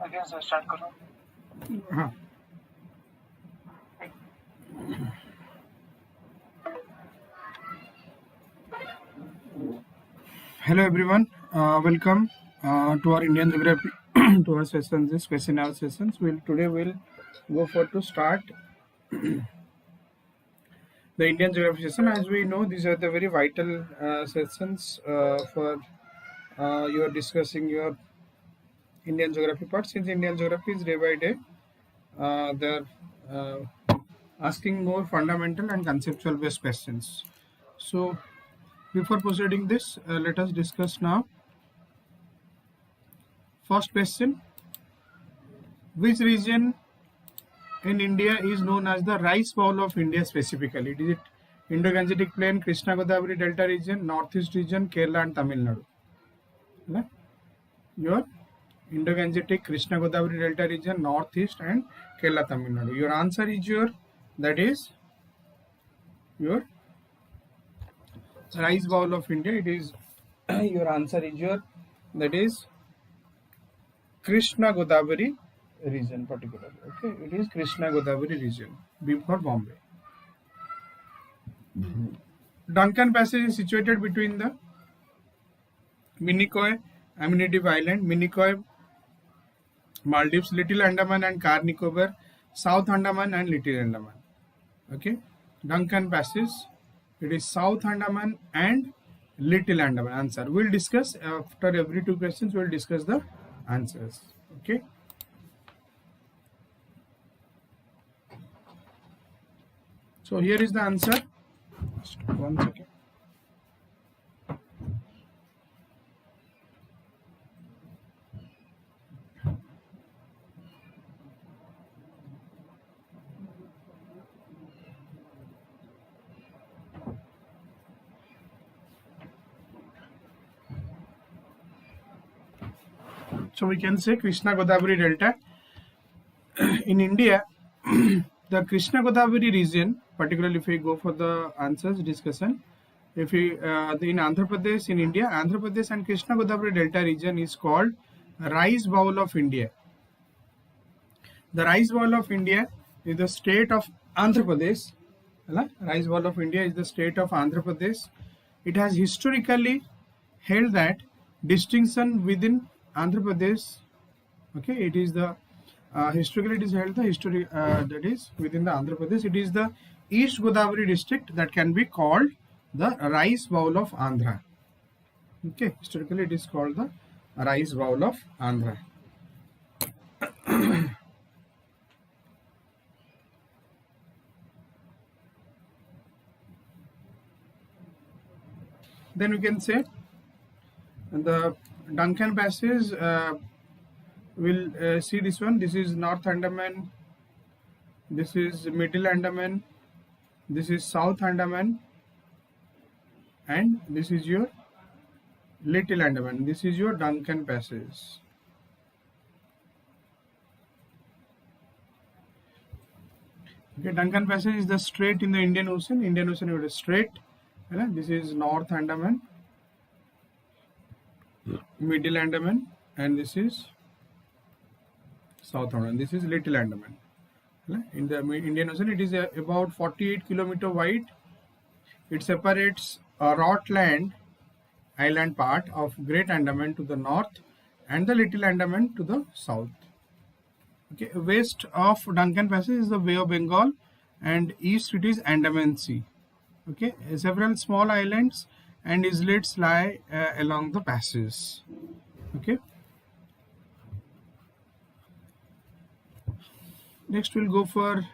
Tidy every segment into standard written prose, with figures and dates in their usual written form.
again sir start करो. हाँ. Hello everyone, welcome to our Indian Geography to our sessions, this question hour sessions. Today we'll go for to start the Indian Geography session. As we know, these are the very vital sessions for your discussing your Indian Geography part. Since Indian Geography is day by day, they're asking more fundamental and conceptual based questions. So before proceeding this, let us discuss now. First question: which region in India is known as the rice bowl of India specifically? Is it Indo-Gangetic Plain, Krishna Godavari Delta region, Northeast region, Kerala and Tamil Nadu? Yeah? Your Indo-Gangetic, Krishna Godavari Delta region, Northeast and Kerala, Tamil Nadu. Your answer is your rice bowl of India. It is your answer is Krishna Godavari region particularly. Okay, it is Krishna Godavari region. B for Bombay. Duncan Passage is situated between the Minicoy, Amity Island, Minicoy, Maldives, Little Andaman and Car Nicobar, South Andaman and Little Andaman. Okay, Duncan Passage. It is South Andaman and Little Andaman. Answer. We'll discuss after every two questions. We'll discuss the answers. Okay. So here is the answer. Just 1 second. So we can say Krishna Godavari Delta. In India, the Krishna Godavari region, particularly if we go for the answers discussion, if we in Andhra Pradesh in India, Andhra Pradesh and Krishna Godavari Delta region is called rice bowl of India. The rice bowl of India is the state of Andhra Pradesh. Rice bowl of India is the state of Andhra Pradesh. It has historically held that distinction within Andhra Pradesh. Okay, it is the historically it is held the history that is within the Andhra Pradesh. It is the East Godavari district that can be called the rice bowl of Andhra. Okay, historically it is called the rice bowl of Andhra. Then we can say the Duncan Passage. We'll see this one. This is North Andaman. This is Middle Andaman. This is South Andaman. And this is your Little Andaman. This is your Duncan Passage. Okay, Duncan Passage is the strait in the Indian Ocean. Indian Ocean is a strait. This is North Andaman, Middle Andaman, and this is South Andaman. This is Little Andaman. In the Indian Ocean, it is about 48 kilometer wide. It separates Rotland Island part of Great Andaman to the north and the Little Andaman to the south. Okay, west of Duncan Passage is the Bay of Bengal, and east it is Andaman Sea. Okay, several small islands and islets lie along the passes. Okay. Next we'll go for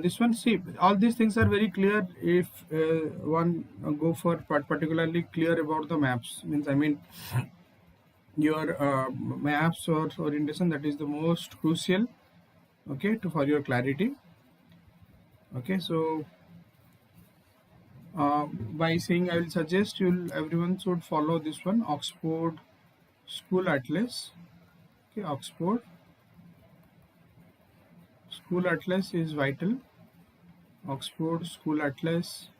this one. See, all these things are very clear if one go for particularly clear about the maps. I mean your maps or orientation, that is the most crucial. Okay, for your clarity. Okay, so by saying, I will suggest everyone should follow this one, Oxford School Atlas. Okay, Oxford School Atlas is vital. Oxford School Atlas.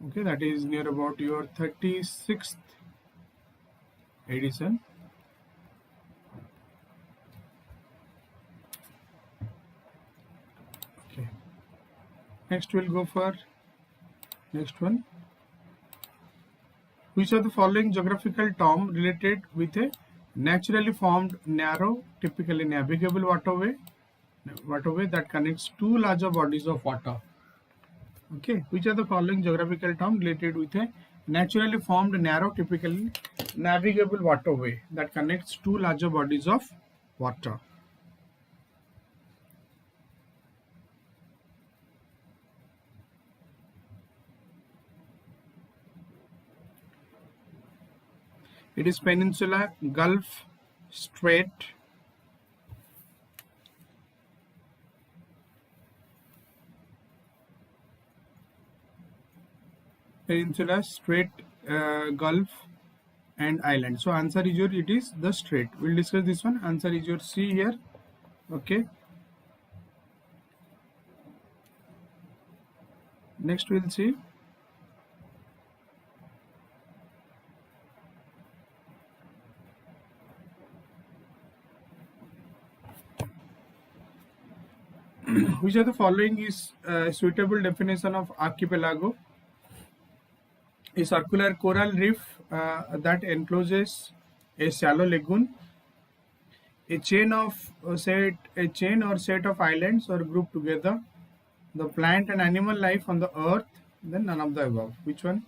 Okay, that is near about your 36th edition. Next we'll go for next one. Which of the following geographical term related with a naturally formed narrow, typically navigable waterway that connects two larger bodies of water? Okay, which are the following geographical term related with a naturally formed narrow, typically navigable waterway that connects two larger bodies of water? It is peninsula, Gulf, Strait, peninsula, strait, Gulf, and island. So answer is your, it is the strait. We'll discuss this one. Answer is your C here. Okay. Next we'll see. Which of the following is a suitable definition of archipelago? A circular coral reef that encloses a shallow lagoon, a chain or set of islands or grouped together, the plant and animal life on the earth, then none of the above. Which one?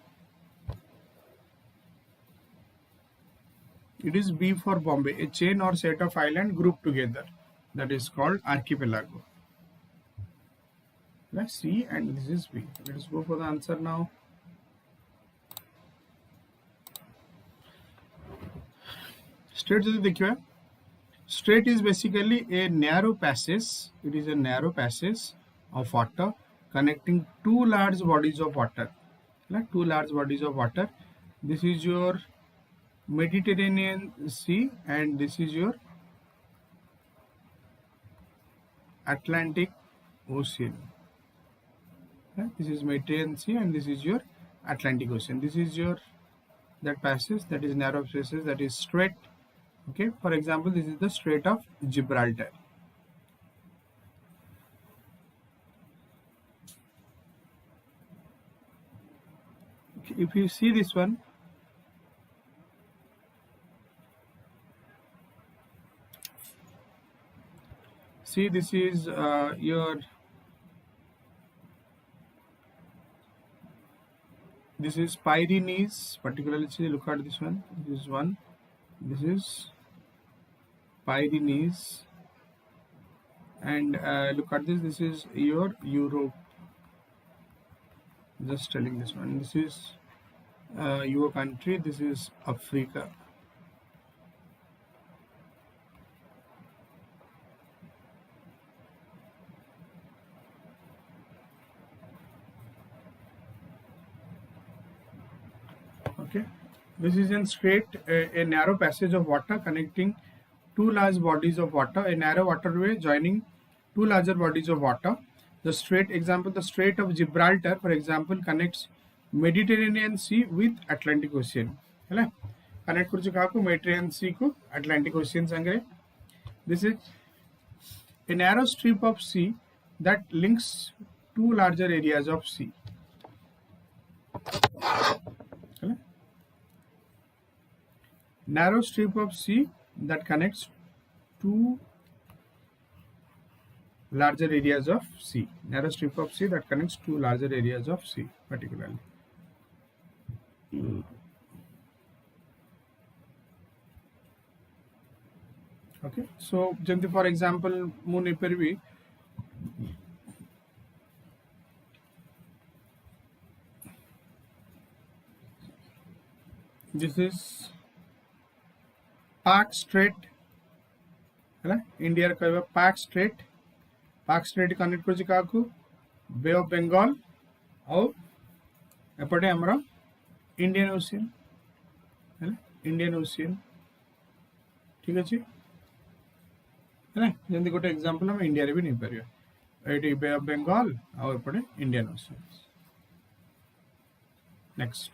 It is B for Bombay, a chain or set of islands grouped together. That is called archipelago. Let's see, and this is B. Let's go for the answer now. Strait যদি দেখিবা, strait is basically a narrow passage. It is a narrow passage of water connecting two large bodies of water. Like two large bodies of water. This is your Mediterranean Sea and this is your Atlantic Ocean. This is Mediterranean Sea and this is your Atlantic Ocean. This is your that passage, that is narrow passage, that is strait. Okay, for example, this is the Strait of Gibraltar. Okay, if you see this one, see this is your, this is Pyrenees, particularly see, look at this one, this is one, this is Pyrenees, and look at this, this is your Europe. Just telling this one, this is your country, this is Africa. Okay, this is in strait, a narrow passage of water connecting two large bodies of water, a narrow waterway joining two larger bodies of water. The strait, example, the Strait of Gibraltar, for example, connects Mediterranean Sea with Atlantic Ocean. है connect कुछ कहाँ को Mediterranean Sea को Atlantic Ocean संगे. This is a narrow strip of sea that links two larger areas of sea. Narrow strip of sea that connects two larger areas of sea. Narrow strip of sea that connects two larger areas of sea, particularly. Okay, so for example, Moon Ipervi, this is Park Strait, India कहवा Park Strait. Park Strait connect करुछि Kaku Bay of Bengal और एपटे हमरा Indian Ocean, Indian Ocean. ठीक अछि है जंदी गोटे example हम India रे भी नहीं परियो एटी Bay of Bengal और एपटे Indian Ocean. Next,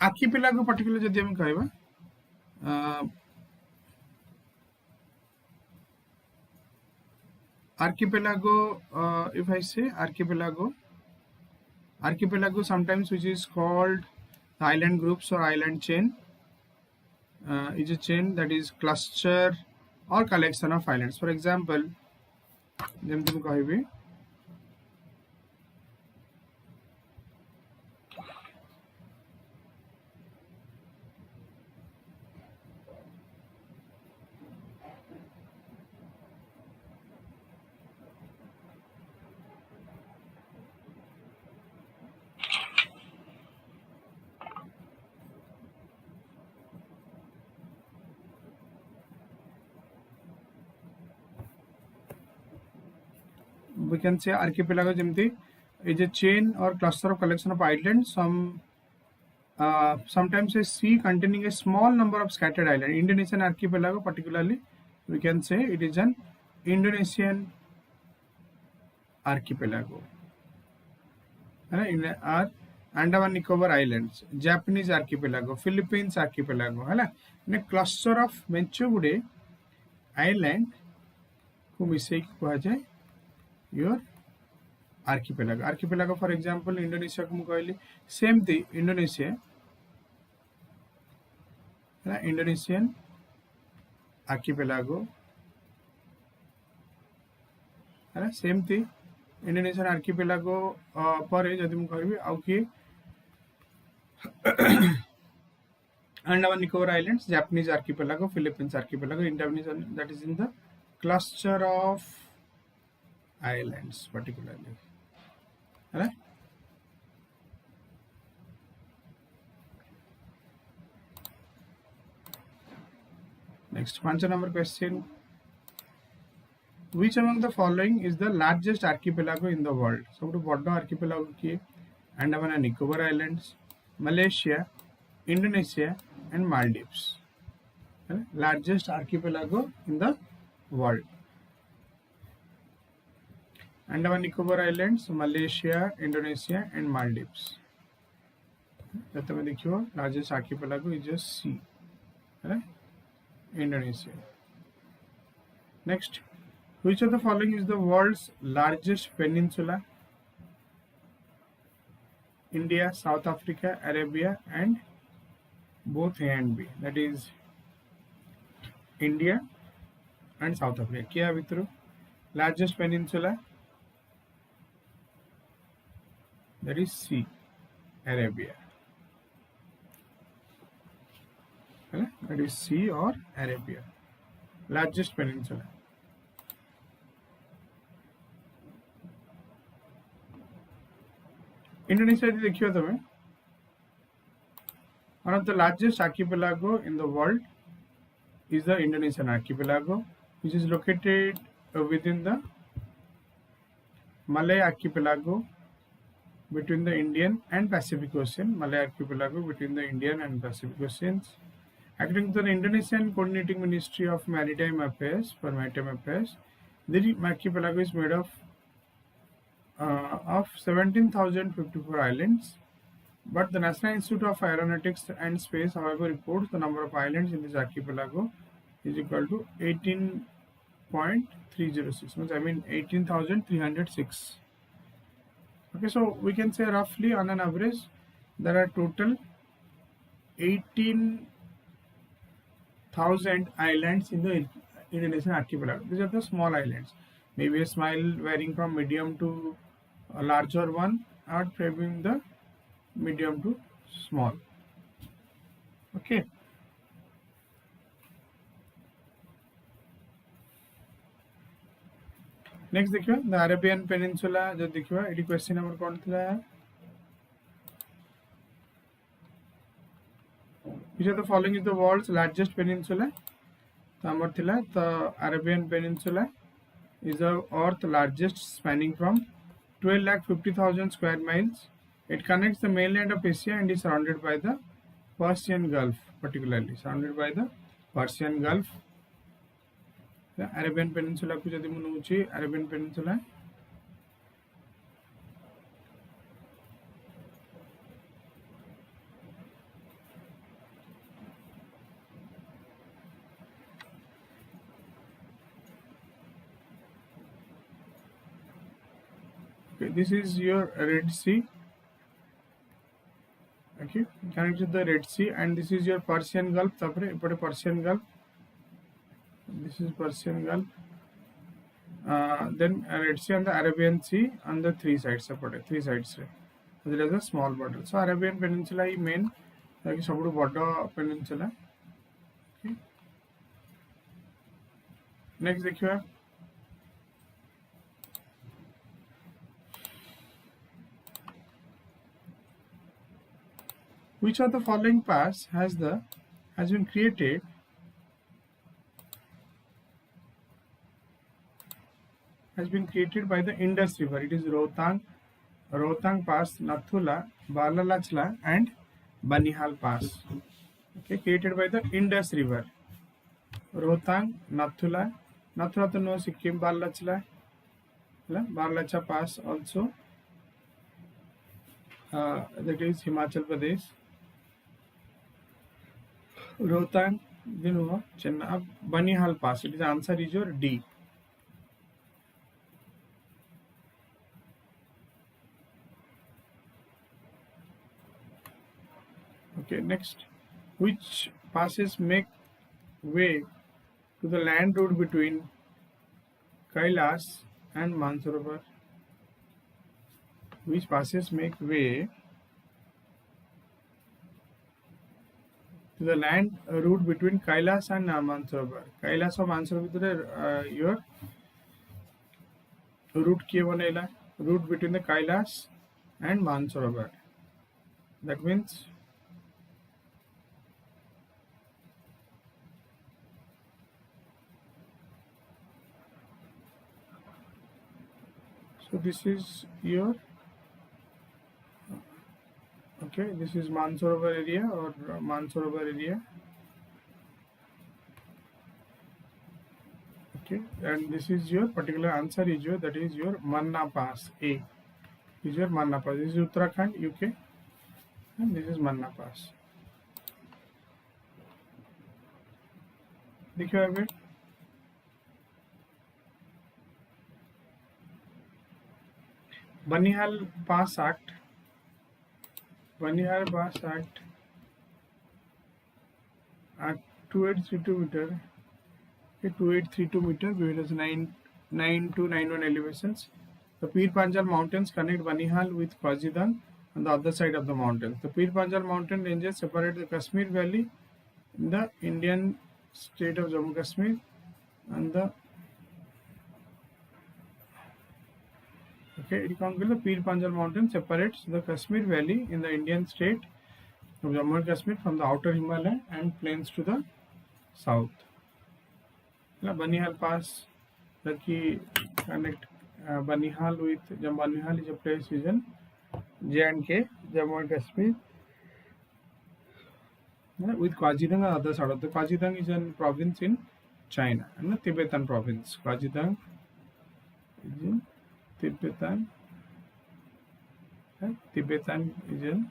archipelago particular जदि हम कहबा archipelago, if I say archipelago sometimes which is called island groups or island chain, is a chain that is cluster or collection of islands. For example, ଯେମିତି ମୁଁ କହିବି we can say archipelago ଯେମିତି is a chain or cluster of collection of islands. Sometimes a sea containing a small number of scattered islands. Indonesian archipelago particularly, we can say it is an Indonesian archipelago. Are Andaman Nicobar Islands, Japanese archipelago, Philippines archipelago. A cluster of menchugude island को मिसेई कहा जाए your archipelago. Archipelago for example Indonesia को कहली same thing Indonesia, Indonesian archipelago, same thing Indonesian archipelago पर जदि मैं कहबी आउ कि Andaman Nicobar Islands, Japanese archipelago, Philippines archipelago, Indonesian, that is in the cluster of islands particularly. Right? Next, 5 number question. Which among the following is the largest archipelago in the world? So, what archipelago ki Andaman and Nicobar Islands, Malaysia, Indonesia, and Maldives. Largest archipelago in the world. Andaman Nicobar Islands, Malaysia, Indonesia, and Maldives. Largest archipelago is just sea. Indonesia. Next, which of the following is the world's largest peninsula? India, South Africa, Arabia, and both A and B. That is India and South Africa. Kia vitru largest peninsula? That is C, Arabia. That is C or Arabia. Largest peninsula. Indonesia देखियो तमें. One of the largest archipelago in the world is the Indonesian archipelago, which is located within the Malay archipelago between the Indian and Pacific Ocean. Malay archipelago between the Indian and Pacific Oceans. According to the Indonesian Coordinating Ministry of Maritime Affairs, the archipelago is made of 17,054 islands, but the National Institute of Aeronautics and Space, however, reports the number of islands in this archipelago is equal to 18.306, I mean 18,306. Okay, so we can say roughly on an average there are total 18,000 islands in the Indonesian archipelago. These are the small islands, maybe a small varying from medium to a larger one, or from the medium to small. Okay. Next देखियो the Arabian Peninsula जो देखियो AD question number कौन था? Which of the following is the world's largest peninsula? तो हमर थिला the Arabian Peninsula is the earth largest, spanning from 12,50,000 square miles. It connects the mainland of Asia and is surrounded by the Persian Gulf, particularly surrounded by the Persian Gulf. The Arabian Peninsula को जदि मुनु उची Arabian Peninsula Okay, this is your Red Sea. Okay, connected to the Red Sea, and this is your Persian Gulf. Tapre epote Persian Gulf. This is Persian Gulf. Then Red Sea and the Arabian Sea on the three sides. Epote three sides. There is a small border. So Arabian Peninsula is main. Like सबुठु बड़ peninsula. Okay. Next देखिए. Which of the following pass has been created by the Indus River? It is Rohtang Pass, Nathula, Balalachla, and Banihal Pass. Okay, created by the Indus River. Rohtang, Nathula to know Sikkim, Balalachla Pass also. That is Himachal Pradesh. Rohtang, then Chenna, Banihal Pass. It is answer is your D. Okay, next. Which passes make way to the land route between Kailas and Mansarovar? Which passes make way to the land route between Kailas and Mansarovar? Kailas or Mansarovar, your route route between the Kailas and Mansarovar. That means so this is your okay, this is Mansarovar area or Mansarovar area. Okay, and this is your particular answer is your that is your Manna Pass. A is your Manna Pass. This is Uttarakhand, UK, and this is Manna Pass. देखिए अभी Banihal Pass Act 2832 meter. 2832 meter, where is 9291 elevations. The Pir Panjal Mountains connect Banihal with Kwazidang on the other side of the mountains. The Pir Panjal mountain ranges separate the Kashmir Valley in the Indian state of Jammu Kashmir and the the Pir Panjal mountain separates the Kashmir Valley in the Indian state of Jammu and Kashmir from the outer Himalaya and plains to the south. Banihal Pass, the key connect Banihal with Banihal is a place in J&K, Jammu and Kashmir, with Kwazidang on the other side of the Kwazidang is a province in China and the Tibetan province. Kwazidang is in Tibetan. Tibetan is in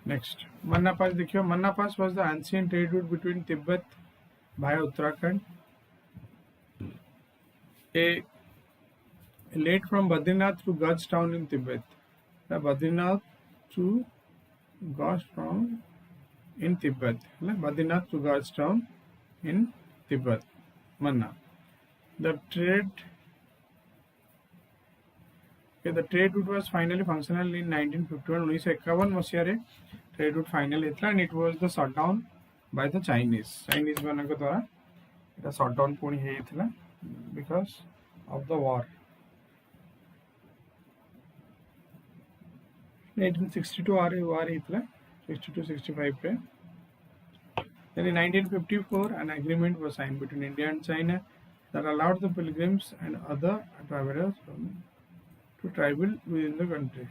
next. Manna Pass. देखियो Manna Pass was the ancient trade route between Tibet via Uttarakhand. A led from Badrinath to Gaj town in Tibet. Badrinath to Gaj town in Tibet. Badrinath to Gaj town in Tibet. Manna. The trade route was finally functional in 1951. 1951 Masih trade route final and it was the shutdown by the Chinese ମାନଙ୍କ द्वारा এটা shutdown पुणी ହେଇଥିଲା because of the war. 1962 war ହେଇଥିଲା 62-65 पे. Then in 1954 an agreement was signed between India and China that allowed the pilgrims and other travelers to travel within the country.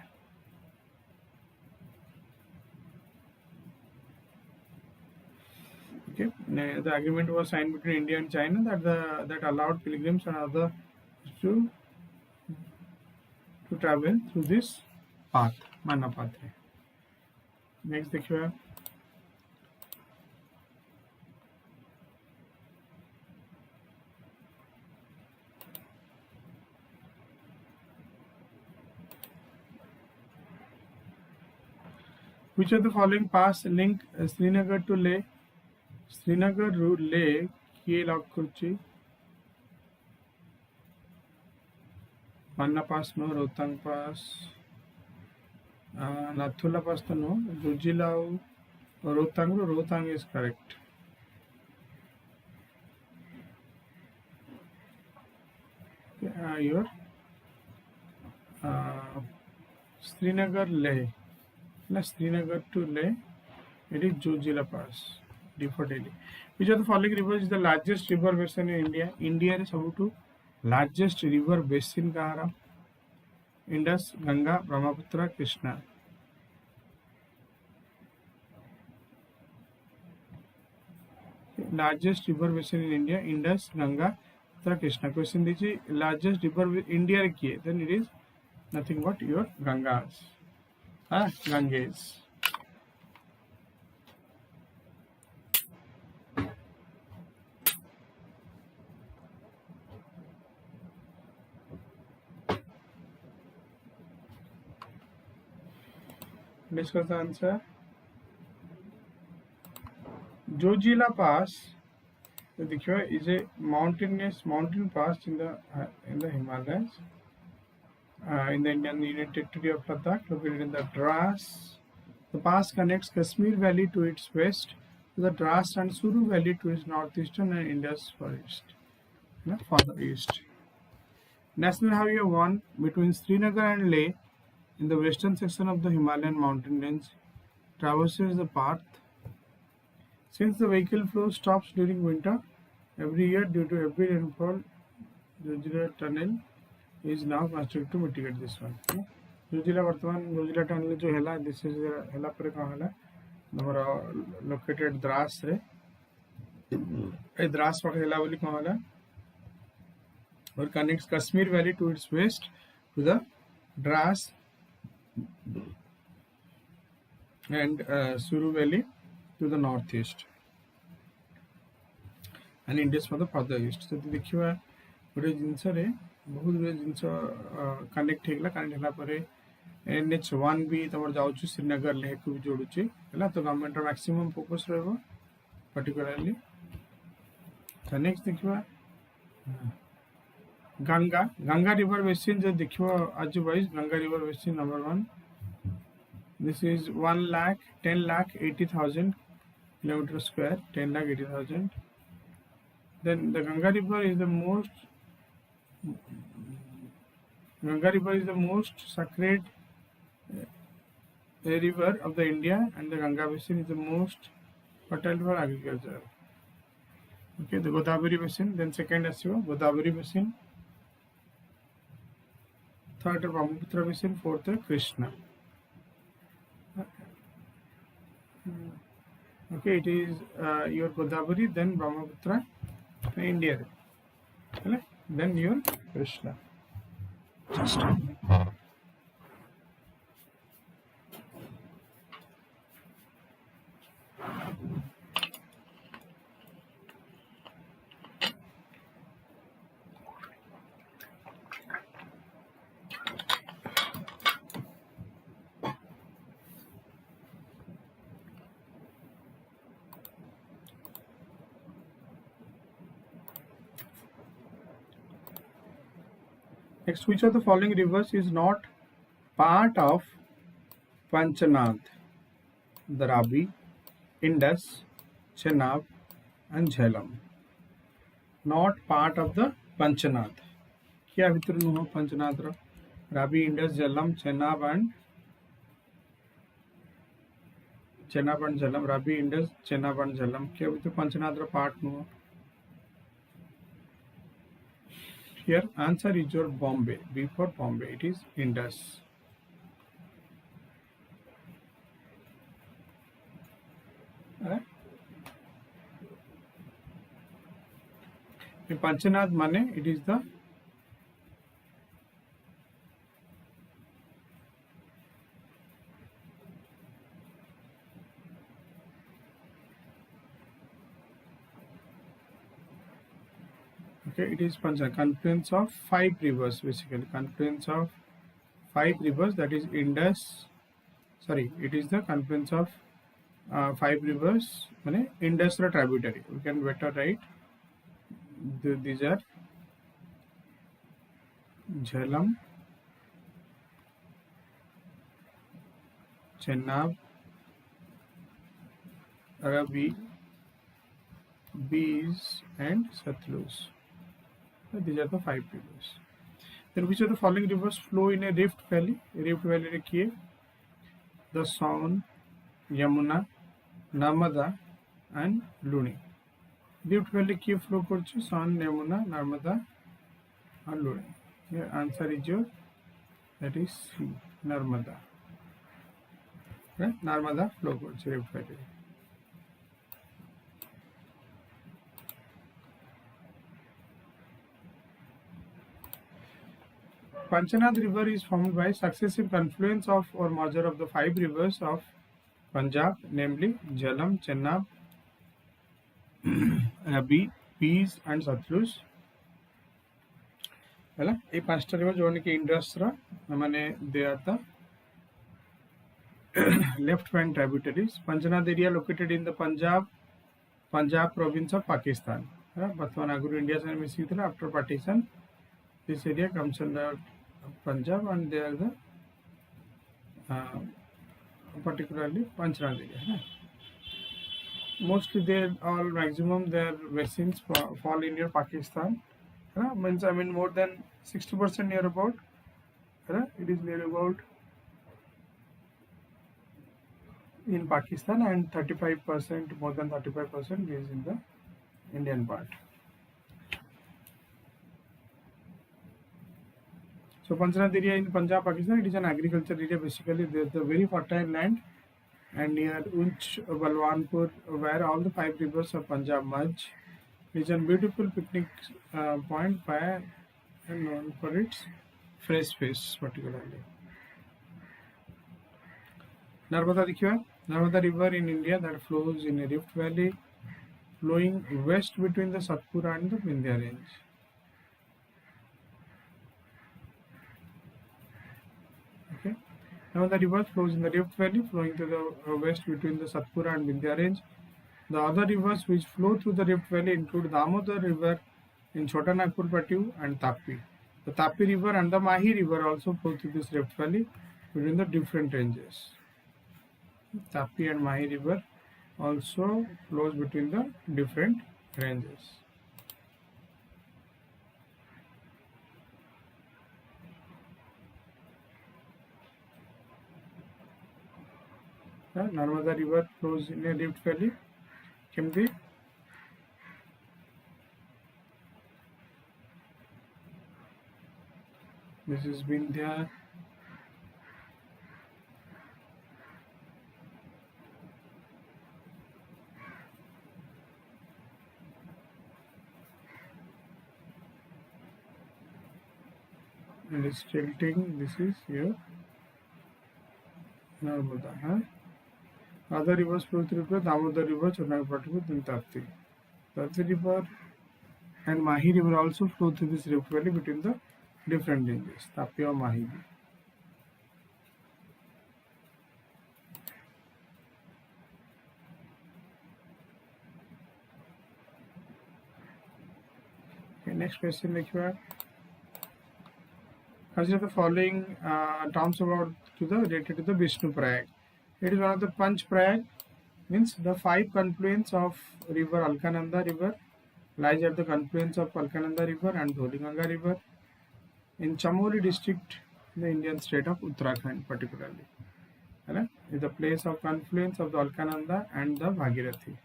Okay, the agreement was signed between India and China that allowed pilgrims and others to travel through this path, Manna path. Next, देखिए Which of the following pass link Srinagar to Leh? Srinagar ru Leh kiye log kurchi? Manna pass no, Rohtang pass, Nathula pass to no, Zojilao, Rohtang is correct. Your Srinagar Leh, Srinagar to Leh, it is Zojila pass. D for Delhi. Which of the following rivers is the largest river basin in India? India is सबुठु largest river basin कहारा? Indus, Ganga, Brahmaputra, Krishna. Largest river basin in India, Indus, Ganga, Krishna. Question दीजिए largest river India रे किए? Then it is nothing but your Gangas. Ganges. Discuss the answer. Zojila Pass, is a mountain pass in the Himalayas, in the Indian Union Territory of Ladakh, located in the Dras. The pass connects Kashmir Valley to its west, to the Dras and Suru Valley to its northeastern, and Indus forest, further east. National Highway 1 between Srinagar and Leh, in the western section of the Himalayan mountain range, traverses the path. Since the vehicle flow stops during winter every year due to heavy rainfall, Zojila tunnel is now constructed to mitigate this one. Zojila tunnel जो हैला, this is हैला पर कहाँ हैला? हमारा located Dras रे, ये द्रास पर हैला बोली कहाँ हैला? और connects Kashmir Valley to its west, to the Dras and Suru Valley to the northeast, and Indus for the further east. So देखिए गोटे जिनस रे बहुत गुड़े जिनस कनेक्ट होगा, कनेक्ट होला परे NH1 भी तमर जाउछु श्रीनगर लेह को भी जोड़ुची हैला, तो गवर्नमेंट मैक्सिमम फोकस रहबो पर्टिकुलरली. तो नेक्स्ट देखिए गंगा रिवर बेसिन जो देखिए आज wise Ganga river basin number 1. This is 1,10,80,000 kilometer square, 10,80,000. Then the Ganga River is the most sacred river of the India, and the Ganga basin is the most fertile for agriculture. Okay, the Godavari basin. Then second is Godavari basin. Third Brahmaputra basin. Fourth Krishna. Okay, it is your Godavari, then Brahmaputra, India, then your Krishna. Just next, which of the following rivers is not part of Panchanath? The Ravi, Indus, Chenab, and Jhelum. Not part of the Panchanath. क्या भितर नुह पंचनाथ रो? Ravi, Indus, Jhelum, Chenab and Jhelum. Ravi, Indus, Chenab and Jhelum. क्या भितर पंचनाथ रो part नुह? Here answer is your Bombay. B for Bombay. It is Indus. In Panchanath mane, it is the it is confluence of 5 rivers, basically confluence of 5 rivers, that is Indus, sorry, it is the confluence of 5 rivers, Indus tributary. We can better write these are Jhelum, Chenab, Ravi, Bees, and Satluj. These are the 5 rivers. Then which of the following rivers flow in a rift valley? Rift valley kiye? The Son, Yamuna, Narmada, and Luni. Rift valley kiye flow korche? Son, Yamuna, Narmada, and Luni. Here answer is your, that is C, Narmada. Right? Narmada flow korche rift valley. Panchanath river is formed by successive confluence of or merger of the 5 rivers of Punjab, namely Jhelum, Chenab, Ravi, Peas, and Satluj. Well, a ପାଞ୍ଚଟା river join ke Indus they are the left bank tributaries. Panchanath area located in the Punjab province of Pakistan. Bartman aguru India se missing after partition. This area comes under Punjab and they are the particularly Panchanath area. Mostly maximum their basins fall in near Pakistan. Means more than 60% near about. It is near about in Pakistan and 35%, more than 35% is in the Indian part. So Panchanath area in Punjab, Pakistan, it is an agriculture area. Basically, there is a very fertile land, and near Unch, Balwanpur, where all the 5 rivers of Punjab merge. It is a beautiful picnic point by and known for its fresh fish, particularly. Narmada देखिए, Narmada river in India that flows in a rift valley, flowing west between the Satpura and the Vindhya range. Okay. Now the river flows in the Rift Valley, flowing to the west between the Satpura and Vindhya range. The other rivers which flow through the Rift Valley include Damodar river in Chota Nagpur Plateau and Tapi. The Tapi river and the Mahi river also flow through this Rift Valley between the different ranges. Tapi and Mahi river also flows between the different ranges. Narmada river flows in a Rift Valley. Kimdi. This is Vindhya. And it's tilting. This is here. Narmada. Other rivers flow through the Damodar river, Chonagpattu, and Tapti. Tapti river and Mahi river also flow through this rift valley between the different ranges, Tapi or Mahi. Okay, next question, consider the following terms about related to the Vishnu Prayag. It is one of the Panch Prayag, means the 5 confluence of river Alkananda river lies at the confluence of Alkananda river and Dholiganga river in Chamoli district in the Indian state of Uttarakhand particularly. Is the place of confluence of the Alkananda and the Bhagirathi.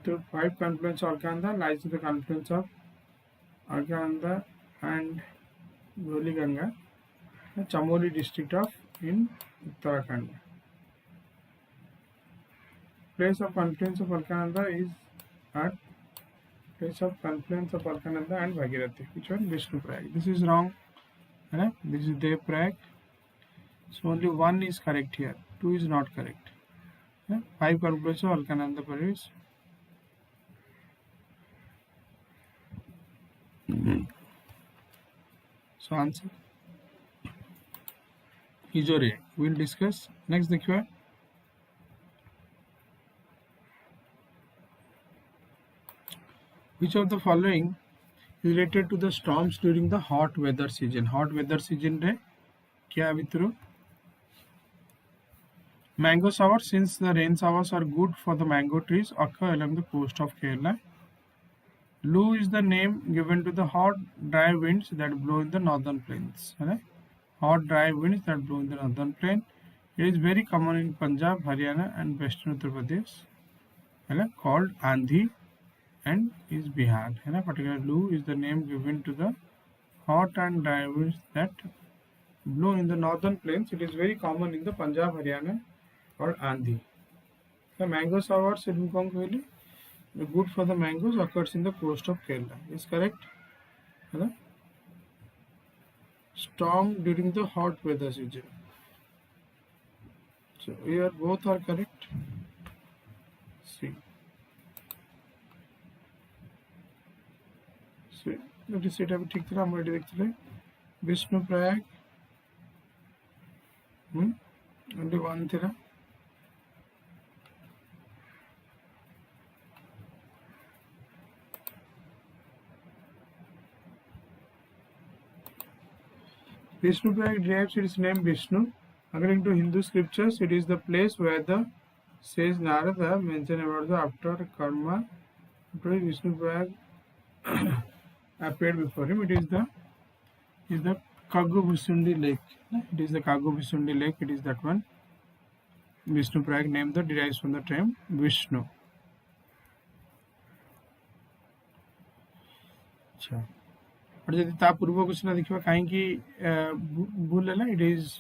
The 5 confluence of Alkananda lies at the confluence of Alkananda and Dholiganga, Chamoli district of in Uttarakhand. Place of confluence of Alkananda is at place of confluence of Alkananda and Bhagirathi. Which one? Vishnu Prayag. This is wrong. This is Dev Prayag. So only 1 is correct here. 2 is not correct. 5 confluence of Alkananda Paris. So answer is your A. We will discuss. Next देखिए which of the following related to the storms during the hot weather season? Hot weather season रे क्या भितरु mango showers, since the rain showers are good for the mango trees, occur along the coast of Kerala. Lu is the name given to the hot dry winds that blow in the northern plains. है ना? Hot dry winds that blow in the northern plain. It is very common in Punjab, Haryana and western Uttar Pradesh. है ना? Called Andhi and is Bihar. है ना? Particular Lu is the name given to the hot and dry winds that blow in the northern plains. It is very common in the Punjab, Haryana or Andhi. The mango showers in Konkweli, good for the mangoes, occurs in the coast of Kerala. Is correct? है ना? Storm during the hot weather season. So here both are correct. See. See, notice it अभी ठीक था हम ready देखते थे Vishnu Prayag only one था Vishnu Prayag derives its name Vishnu. According to Hindu scriptures, it is the place where the says Narada mentioned about the after karma. After Vishnu Prayag appeared before him, it is the Kagu Lake. It is the Kagu Lake. It is that one. Vishnu Prayag name that derives from the term Vishnu. अच्छा और यदि ता पूर्व question देखिबा काहे कि भूल है इट इज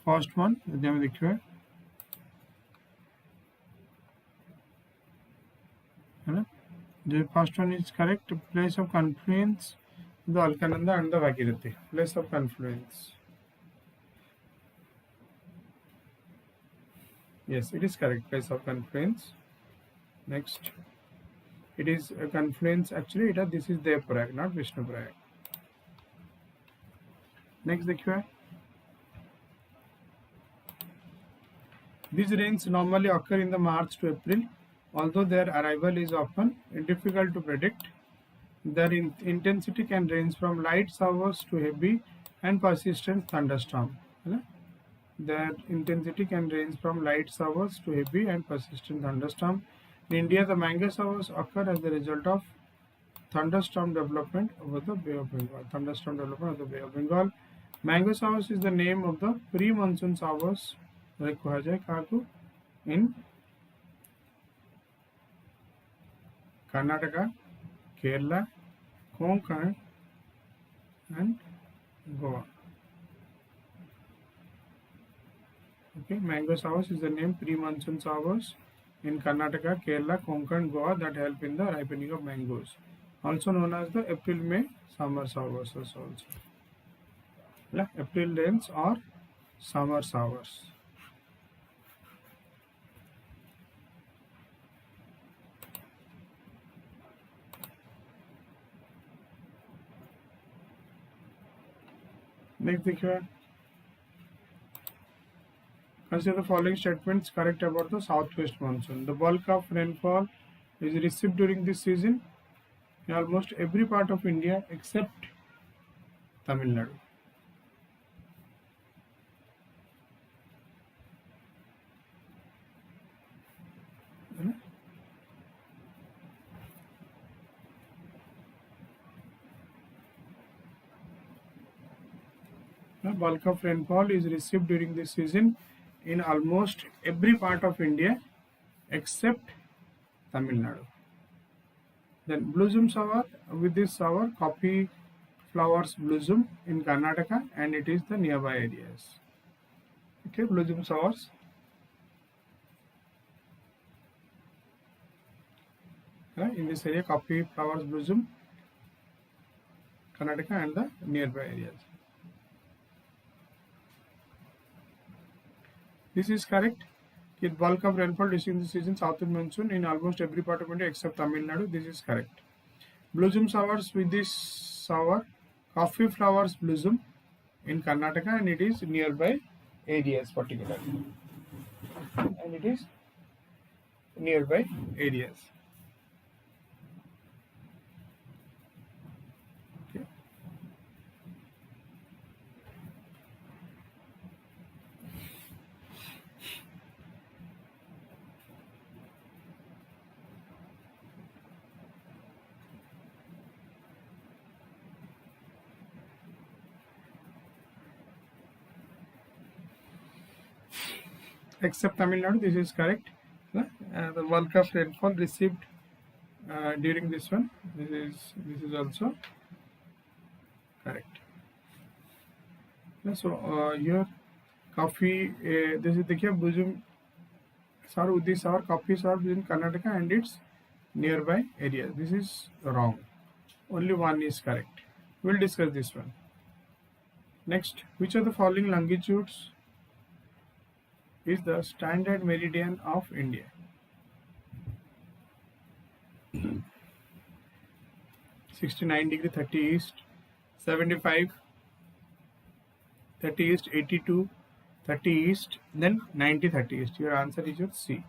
फर्स्ट वन यदि हम देखिबा है ना the first one is correct. Place of confluence the Alkananda and the Bhagirathi. Place of confluence. Yes, it is correct. Place of confluence. Next, it is a confluence. Actually, this is Devaprayag, not Vishnu Prayag. Next, देखिए. These rains normally occur in the March to April. Although their arrival is often difficult to predict, their intensity can range from light showers to heavy and persistent thunderstorm. Their intensity can range from light showers to heavy and persistent thunderstorm. In India, the mango showers occur as the result of thunderstorm development over the Bay of Bengal. Thunderstorm development of the Bay of Bengal. Mango showers is the name of the pre-monsoon showers in Karnataka, Kerala, Konkan and Goa. Okay, mango showers is the name pre-monsoon showers in Karnataka, Kerala, Konkan, Goa that help in the ripening of mangoes. Also known as the April-May summer showers also. April rains or summer showers. Next, consider the following statements correct about the southwest monsoon. The bulk of rainfall is received during this season in almost every part of India except Tamil Nadu. The bulk of rainfall is received during this season in almost every part of India except Tamil Nadu. Then blossom shower, with this shower coffee flowers blossom in Karnataka and it is the nearby areas. Okay, blossom showers. In this area coffee flowers blossom, Karnataka and the nearby areas. This is correct. The bulk of rainfall during the season southwest monsoon in almost every part of India except Tamil Nadu. This is correct. Blossom showers, with this shower coffee flowers blossom in Karnataka, and it is nearby areas particularly, and it is nearby areas. Okay. Except Tamil Nadu, this is correct. The bulk of rainfall received during this one, this is also correct. So here coffee, this is देखिए blossom sir Uddi sir coffee sir in Karnataka and its nearby areas. This is wrong. Only one is correct. We'll discuss this one. Next, which of the following longitudes is the standard meridian of India? 69 degree 30 east, 75, 30 east, 82, 30 east, then 90, 30 east. Your answer is your C.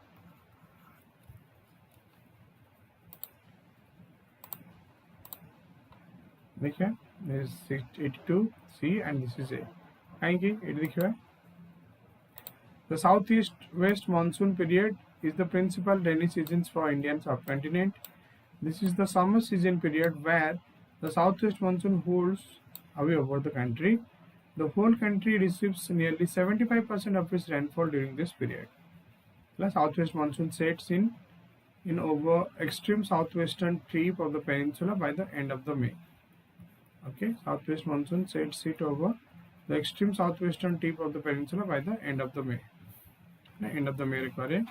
देखिए, this is 82 C and this is A. कहेंगे ये देखिए. The southeast west monsoon period is the principal rainy seasons for Indian subcontinent. This is the summer season period where the southwest monsoon holds away over the country. The whole country receives nearly 75% of its rainfall during this period. The southwest monsoon sets in over extreme southwestern tip of the peninsula by the end of the May. Okay, southwest monsoon sets it over the extreme southwestern tip of the peninsula by the end of the May. End of the May require.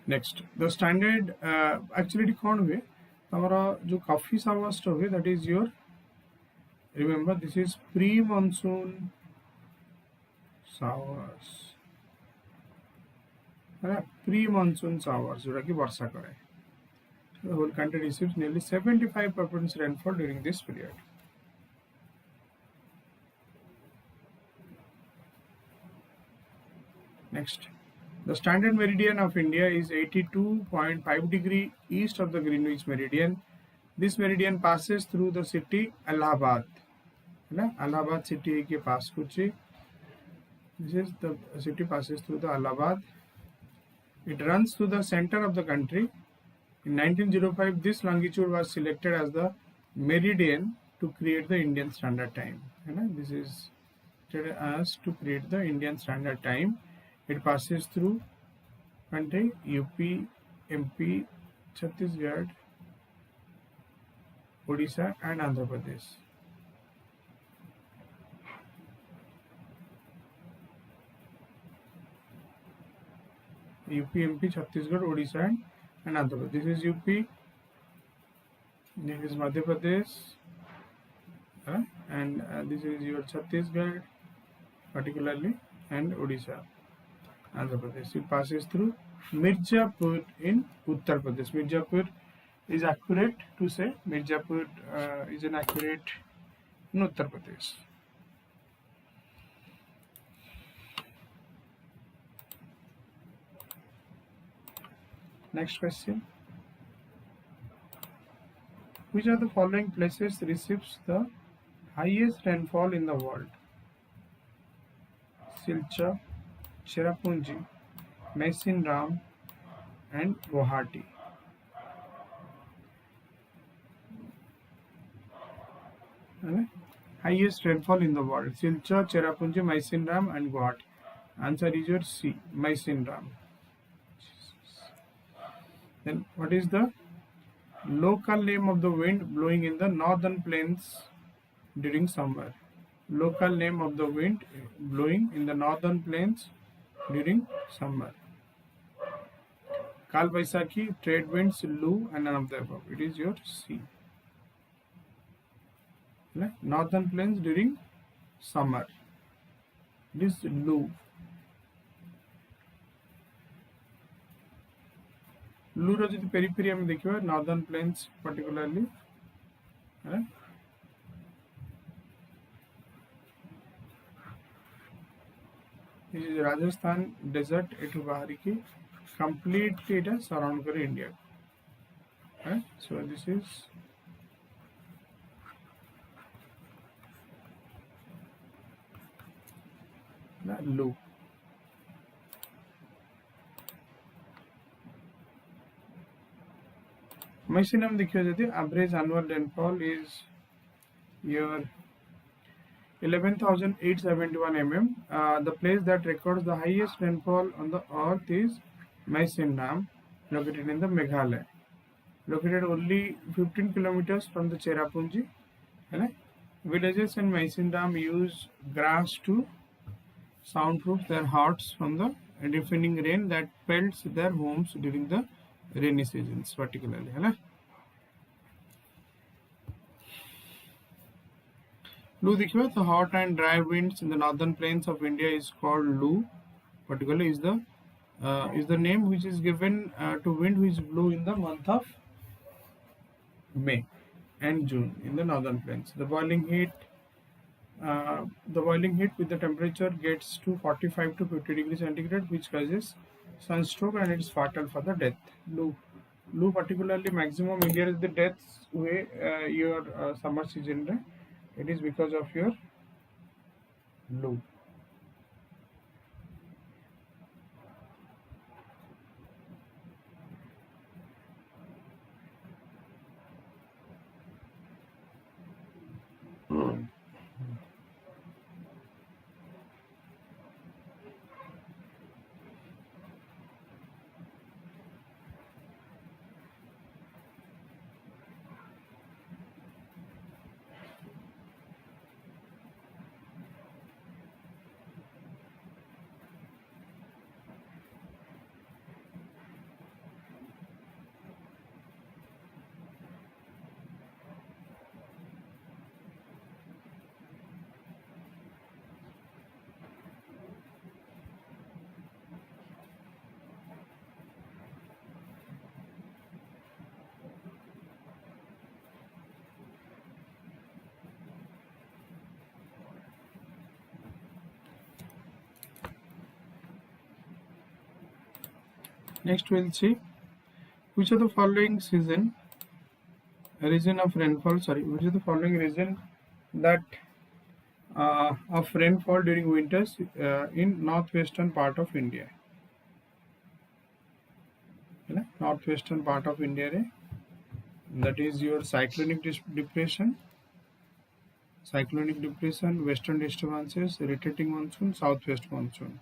Next, the standard actually कौन हुए हमारा जो काफी सार्वस्ट हुए that is your, remember this is pre-monsoon showers, pre-monsoon showers जोड़ा कि वर्षा करे. The whole country receives nearly 75% rainfall during this period. Next, the standard meridian of India is 82.5 degree east of the Greenwich meridian. This meridian passes through the city Allahabad. Allahabad city के पास कुछ. This is the city passes through the Allahabad. It runs through the center of the country. In 1905, this longitude was selected as the meridian to create the Indian Standard Time. This is as to create the Indian Standard Time. It passes through country UP, MP, Chhattisgarh, Odisha and Andhra Pradesh. UP, MP, Chhattisgarh, Odisha and Andhra Pradesh. This is UP, this is Madhya Pradesh, and this is your Chhattisgarh particularly and Odisha, Andhra Pradesh. It passes through Mirzapur in Uttar Pradesh. Mirzapur is accurate to say. Mirzapur is an accurate in Uttar Pradesh. Next question. Which of the following places receives the highest rainfall in the world? Silchar, Cherrapunji, Maisinram and Guwahati. Highest rainfall in the world. Silchar, Cherrapunji, Maisinram and Guwahati. Answer is your C, Maisinram. Then what is the local name of the wind blowing in the northern plains during summer? Local name of the wind blowing in the northern plains during summer. Kal Baisakhi, trade winds, Lu and none of the above. It is your C. Northern plains during summer. This Lu. Lu रो जति periphery हम देखिबा northern plains particularly है ये Rajasthan desert एठु बाहरी की completely इटा surround करे India है so this is Lu. Maximum देखिए जति average annual rainfall is your 11,871 mm. The place that records the highest rainfall on the earth is Maisinram, located in the Meghalaya. Located only 15 kilometers from the Cherrapunji. Villages in Maisinram use grass to soundproof their huts from the deafening rain that pelts their homes during the rainy seasons, particularly. Lu देखिए the hot and dry winds in the northern plains of India is called Lu. Particularly is the name which is given to wind which blew in the month of May and June in the northern plains. The boiling heat with the temperature gets to 45 to 50 degrees centigrade, which causes sunstroke and it is fatal for the death. Lu particularly maximum India is the deaths way your summer season. It is because of your Lu. Next we'll see which of the following region of rainfall, which of the following region that of rainfall during winters in northwestern part of India. Northwestern part of India, that is your cyclonic depression, western disturbances, rotating monsoon, southwest monsoon.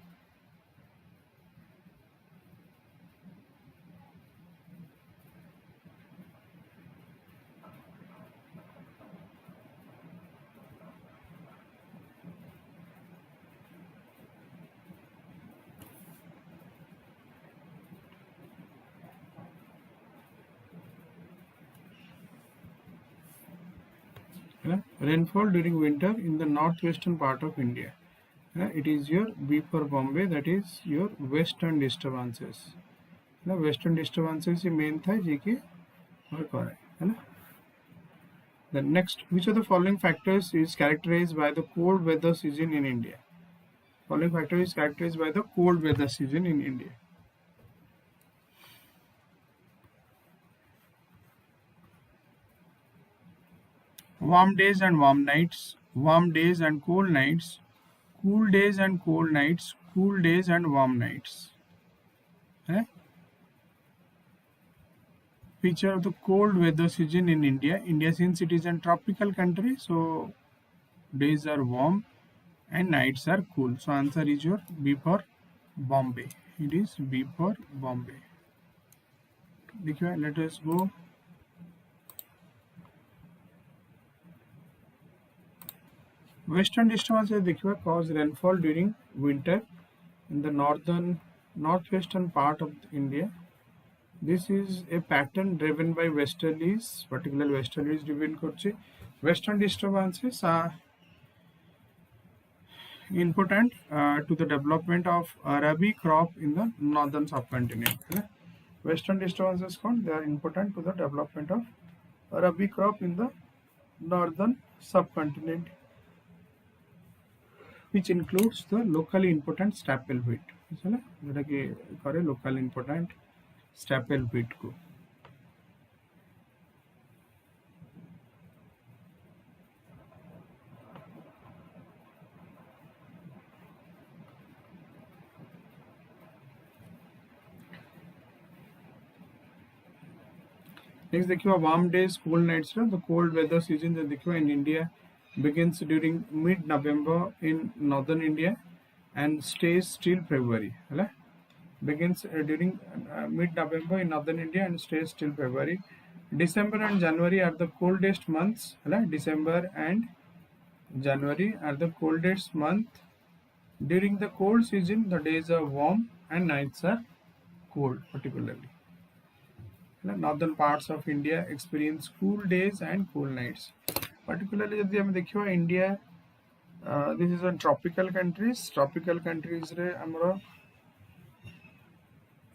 Rainfall during winter in the northwestern part of India. It is your B for Bombay, that is your western disturbances. Western disturbances main था जी और कौन The next, which of the following factors is characterized by the cold weather season in India? Following factor is characterized by the cold weather season in India. Warm days and warm nights, warm days and cold nights, cool days and cold nights, cool days and warm nights. Feature of the cold weather season in India. India, since it is a tropical country, so days are warm and nights are cool. So answer is your B for Bombay. It is B for Bombay. Let us go. Western disturbances cause rainfall during winter in the northwestern part of India. This is a pattern driven by westerlies, particularly westerlies driven করছে. Western disturbances important to the development of rabi crop in the northern subcontinent. Western disturbances they are important to the development of rabi crop in the northern subcontinent, which includes the locally important staple wheat. जोटा कि करे local important staple wheat को. Next देखिए warm days, cool nights. The cold weather season देखिए in India begins during mid-November in northern India and stays till February. Begins during mid-November in northern India and stays till February. December and January are the coldest months. December and January are the coldest month. During the cold season, the days are warm and nights are cold, particularly. Northern parts of India experience cool days and cool nights. Particularly, if we देखियो India, this is a tropical countries. Tropical countries रे हमरो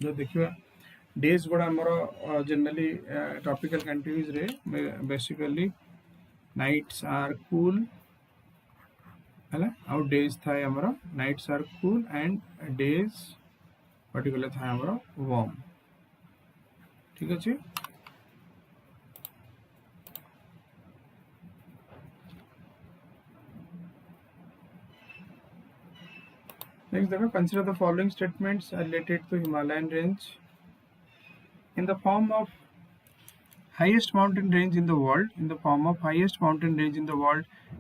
जो देखियो days गुड़ा हमरो generally tropical countries रे basically nights are cool. Our days था हमरो nights are cool and days particular था हमरो warm. ठीक है जी. Next, consider the following statements related to Himalayan range. In the form of highest mountain range in the world,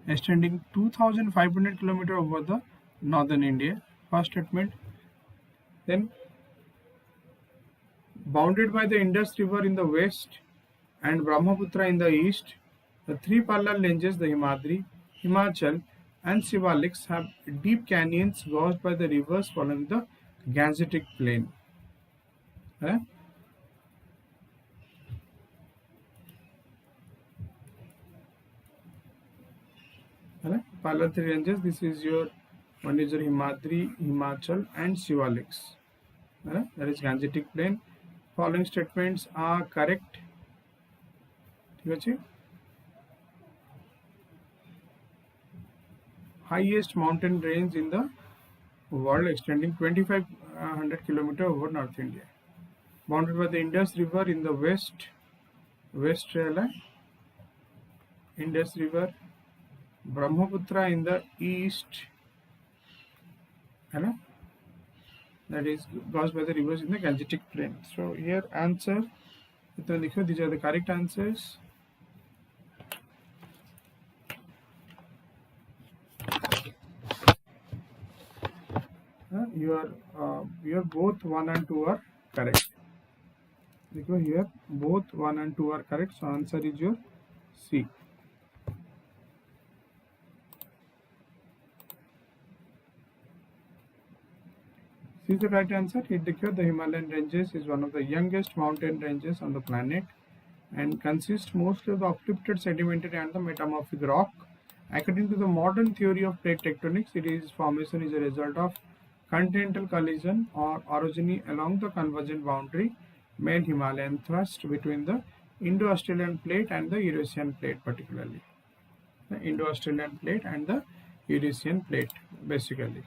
extending 2,500 km over the northern India. First statement. Then, bounded by the Indus River in the west and Brahmaputra in the east, the three parallel ranges, the Himadri, Himachal, and Shivaliks, have deep canyons caused by the rivers following the Gangetic plain. Parallel three ranges. This is your one is your Himadri, Himachal, and Shivaliks. That is Gangetic plain. Following statements are correct. Highest mountain range in the world, extending 2,500 km over North India. Bounded by the Indus River in the west, Indus River, Brahmaputra in the east, that is caused by the rivers in the Gangetic plain. So here answer, these are the correct answers. Your both 1 and 2 are correct. Here both 1 and 2 are correct. So answer is your C. C is the correct answer. The Himalayan ranges is one of the youngest mountain ranges on the planet and consists mostly of the uplifted sedimentary and the metamorphic rock. According to the modern theory of plate tectonics, its formation is a result of continental collision or orogeny along the convergent boundary made Himalayan thrust between the Indo-Australian plate and the Eurasian plate, particularly. The Indo-Australian plate and the Eurasian plate, basically.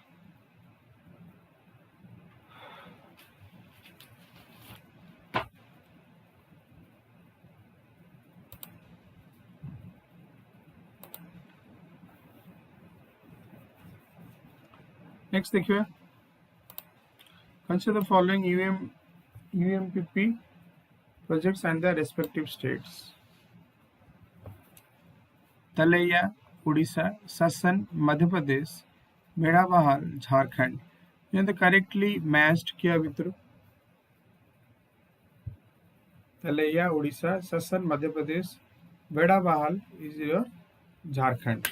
Next, देखिए, consider the following UMPP projects and their respective states. Talaiya, Odisha, Sassan, Madhya Pradesh, Medabahal, Jharkhand. You have correctly matched किया मित्रों. तलैया, Odisha, Sassan, Madhya Pradesh, Medabahal is your Jharkhand.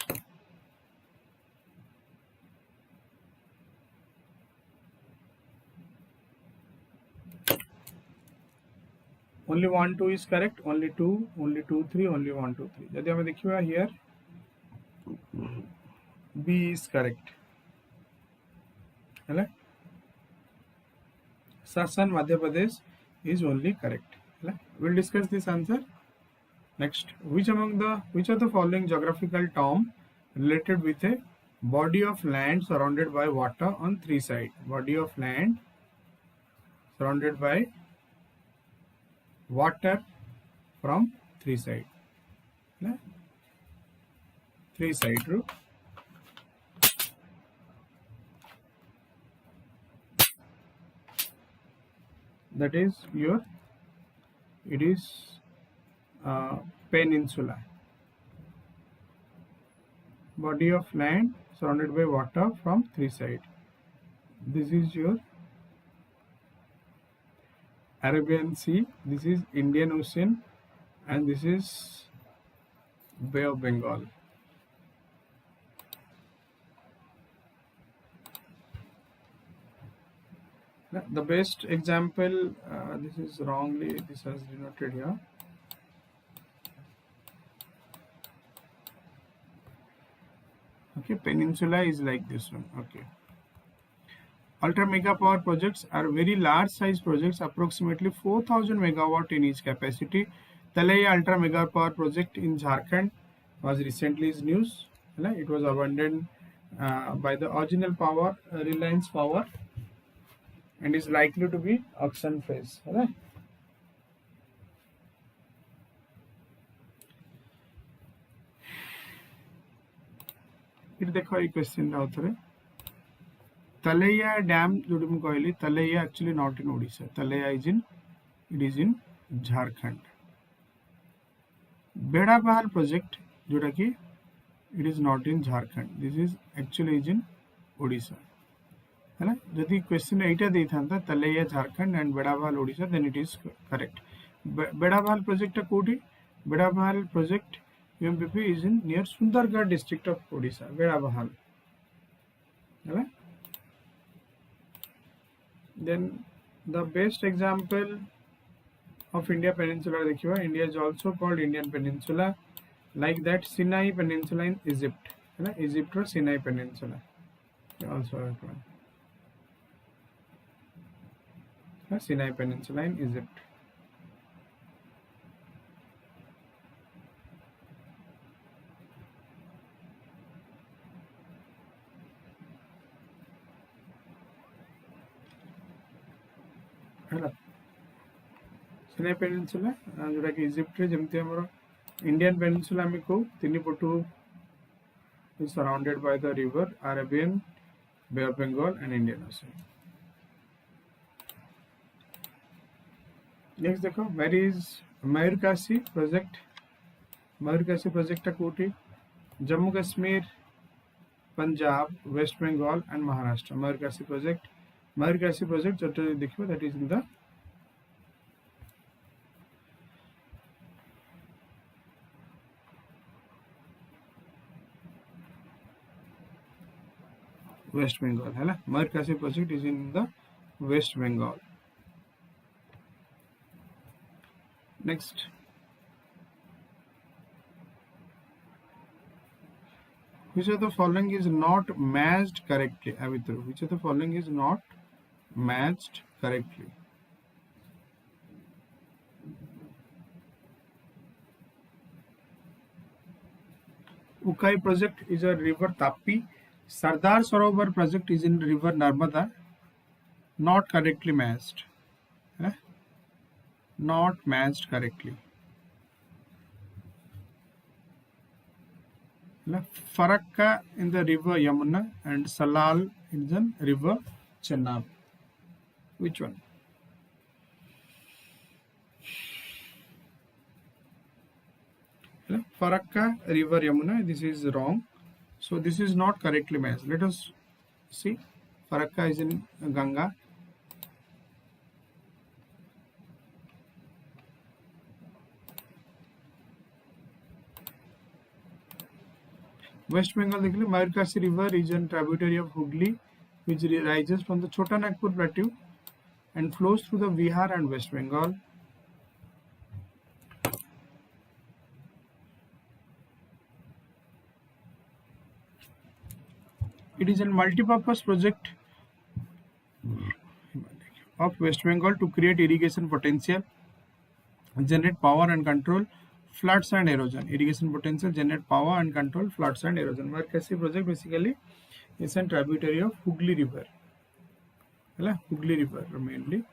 Only 1, 2 is correct. Only 2, 3, only 1, 2, 3. यदि हमें देखिए here B is correct. Right? Sasan Madhya Pradesh is only correct. Right? We'll discuss this answer. Next, which of the following geographical term related with a body of land surrounded by water on three sides? Body of land surrounded by water from three sides. Right? Three side true. That is your, it is peninsula. Body of land surrounded by water from three sides. This is your Arabian Sea, this is Indian Ocean, and this is Bay of Bengal. The best example, this is wrongly, this has denoted here. Okay, peninsula is like this one. Okay. Ultra mega power projects are very large size projects, approximately 4,000 megawatt in each capacity. Talaya ultra mega power project in Jharkhand was recently in news. It was abandoned by the original power, Reliance Power, and is likely to be auction phase. Right? देखो ये question आउथरे Talaya dam जो मैं कहली Talaya actually not in Odisha. Talaya is in, it is in Jharkhand. Bedabahal project जोटा कि it is not in Jharkhand. This is actually is in Odisha. है ना? यदि question Etah they थांता Talaya Jharkhand and Bedabahal Odisha, then it is correct. Bedabahal project कोठी? Bedabahal project UMPP is in near Sundargarh district of Odisha. Bedabahal. है ना? Then the best example of India Peninsula देखिए, India is also called Indian Peninsula. Like that, Sinai Peninsula in Egypt, है ना? Egypt or Sinai Peninsula. Also have one. Sinai Peninsula in Egypt. Sinai Peninsula जोटा कि Egypt रे जेमती हमर Indian peninsula में को तीन पटु is surrounded by the river Arabian, Bay of Bengal and Indian Ocean. Next देखो, where is Mayurkasi project? Mayurkasi project टा कोठी? Jammu Kashmir, Punjab, West Bengal and Maharashtra. Mayurkasi project जोटा देखियो that is in the West Bengal. है ना? Mayurkasi project is in the West Bengal. Next, which of the following is not matched correctly? Which of the following is not matched correctly? Ukai project is a river Tapi. Sardar Sarovar project is in river Narmada. Not correctly matched. Not matched correctly. Farakka in the river Yamuna and Salal in the river Chenab. Which one? Farakka, river Yamuna, this is wrong. So this is not correctly matched. Let us see. Farakka is in Ganga. West Bengal, Mayurkasi river is a tributary of Hooghly, which rises from the Chota Nagpur plateau and flows through the Bihar and West Bengal. It is a multi-purpose project of West Bengal to create irrigation potential, generate power and control floods and erosion. Irrigation potential, generate power and control floods and erosion. Markasi project basically is a tributary of Hooghly River. Hooghly River mainly.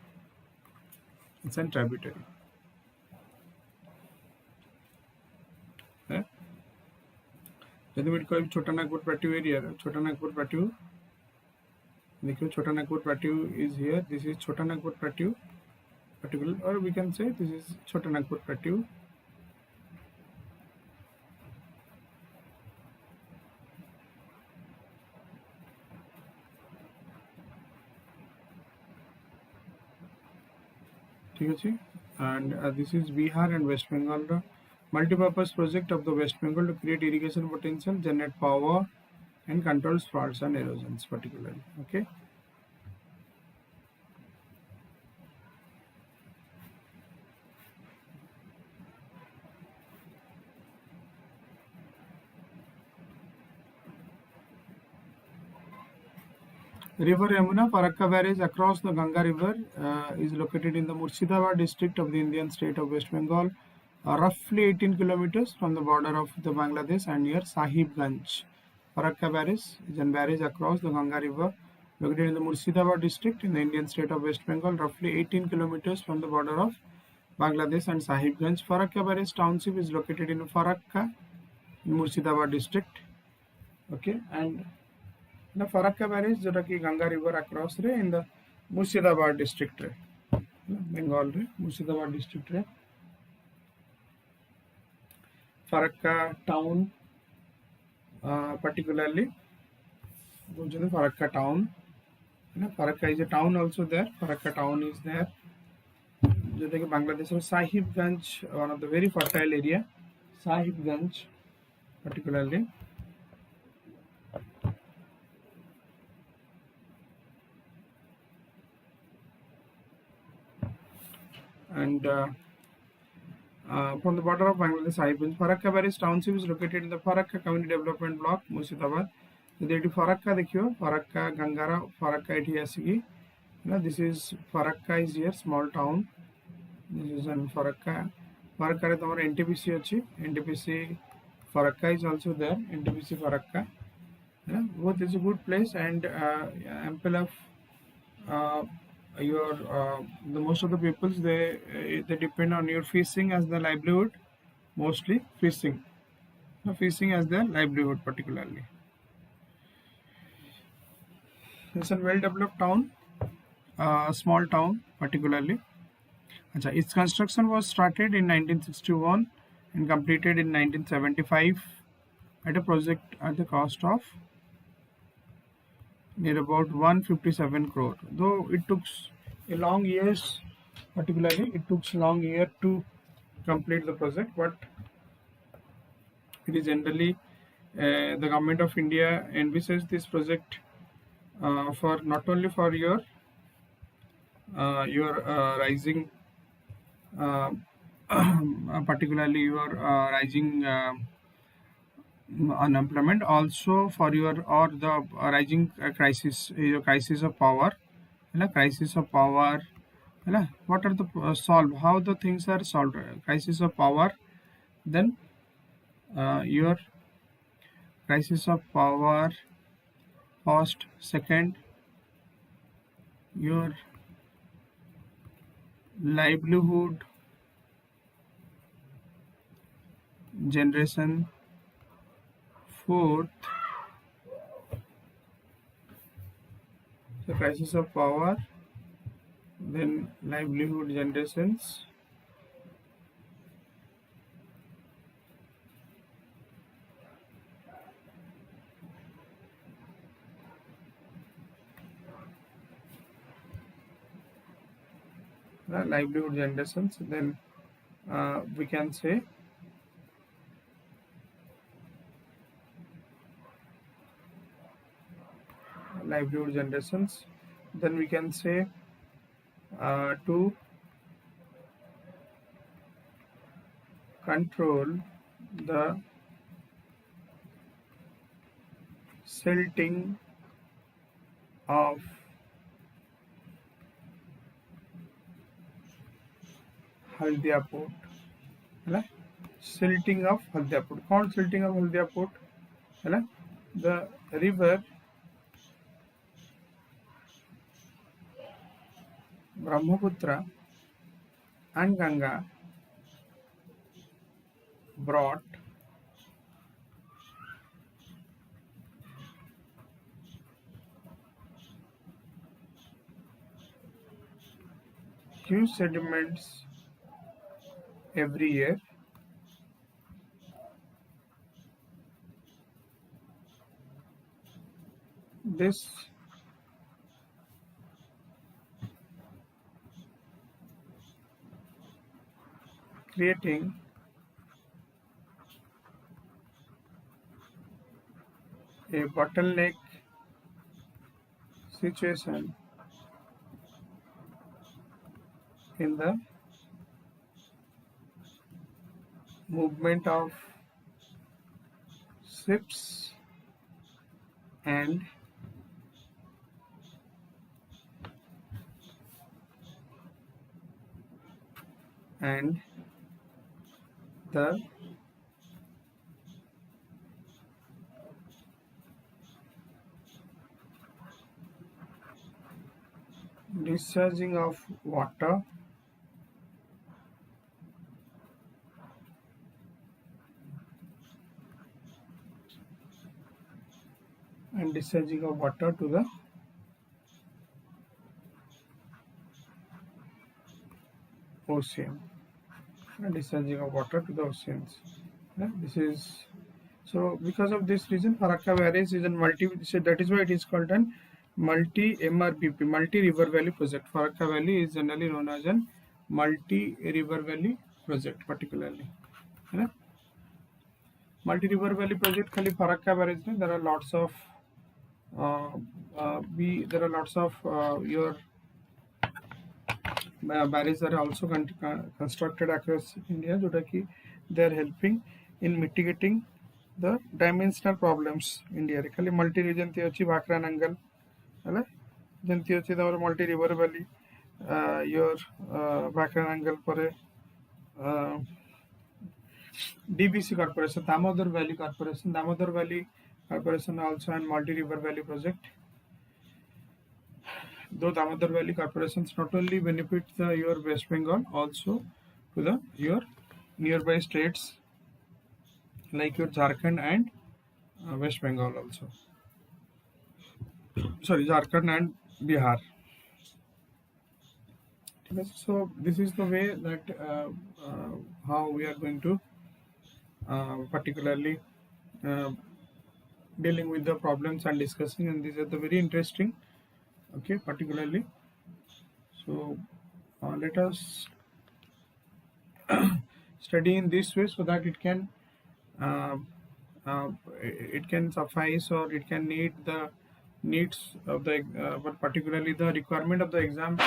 It's a tributary. जब मैं कोई छोटा Nagpur plateau area छोटा Nagpur plateau देखिए छोटा Nagpur plateau is here. This is छोटा Nagpur plateau particular, or we can say this is छोटा Nagpur plateau. ठीक है, and this is Bihar and West Bengal, the multi-purpose project of the West Bengal to create irrigation potential, generate power and control floods and erosions particularly. Okay. River Yamuna, Farakka barrage across the Ganga River is located in the Murshidabad district of the Indian state of West Bengal, roughly 18 kilometers from the border of the Bangladesh and near Sahibganj. Farakka barrage is a barrage across the Ganga River located in the Murshidabad district in the Indian state of West Bengal, roughly 18 kilometers from the border of Bangladesh and Sahibganj. Farakka barrage township is located in Farakka in Murshidabad district. Okay, and the Farakka barrage जोटा कि Ganga river across रे in the Murshidabad district रे बंगाल रे Murshidabad district रे Farakka town particularly बुझे Farakka town Farakka is a town also there. Farakka town is there जोटा कि बांग्लादेश में Sahibganj one of the very fertile area Sahibganj particularly. And from the border of Bangladesh, Sahibganj, Farakka barrage township is located in the Farakka Community Development Block, Murshidabad. So there is Farakka, देखियो Farakka, Gangara, Farakka एठी आसीगी. This is Farakka is here, small town. This is an Farakka. Farakka रे तमरा NTPC अच्छी. NTPC Farakka is also there. NTPC Farakka. Both is a good place and ample of your the most of the peoples they depend on your fishing as the livelihood, mostly fishing as their livelihood particularly. It's a well developed town, small town particularly. Its construction was started in 1961 and completed in 1975 at a project at the cost of near about 157 crore. Though it took a long years, particularly it took long year to complete the project, but it is generally the government of India envisages this project for not only for your rising particularly your rising unemployment, also for your or the rising crisis of power, crisis of power, what are the solved, how the things are solved, crisis of power, then your crisis of power first, second your livelihood generation, fourth the crisis of power, then livelihood generations, livelihood generations, then we can say livelihood generations, then we can say to control the silting of Haldia port है silting of Haldia port कौन silting of Haldia port है the river Brahmaputra and Ganga brought huge sediments every year. This creating a bottleneck situation in the movement of ships and the discharging of water to the ocean. Discharging of water to the oceans. This is so because of this reason Farakka Barrage is a that is why it is called an multi MRVP, multi river valley project. Farakka Valley is generally known as an multi river valley project particularly. Multi river valley project khali Farakka Barrage there are lots of your barrages are also constructed across India, so they are helping in mitigating the dimensional problems India. Khali multi region thi achi Bhakra Nangal, hela jenti achi tamar multi river valley your Bhakra Nangal pare DBC Corporation, Damodar Valley Corporation also and multi river valley project. Though Damodar Valley corporations not only benefit your West Bengal, also to your nearby states like your Jharkhand and West Bengal also. Sorry, Jharkhand and Bihar. So this is the way that how we are going to particularly dealing with the problems and discussing, and these are the very interesting. Okay, particularly. So let us study in this way so that it can suffice or it can meet the needs of the but particularly the requirement of the exam.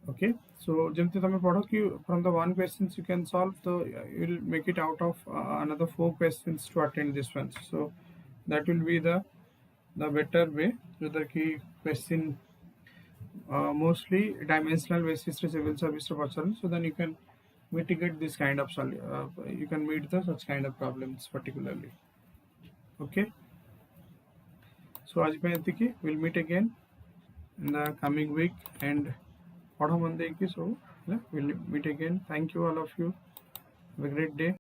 Okay, so jemti tame padho ki from the one questions you can solve, so you will make it out of another 4 questions to attend this one. So that will be the better way, whether ki question mostly dimensional basis to civil service to so then you can mitigate this kind of you can meet the such kind of problems particularly. Okay, so आज पे एतिकी we'll meet again in the coming week and so we'll meet again. Thank you all of you. Have a great day.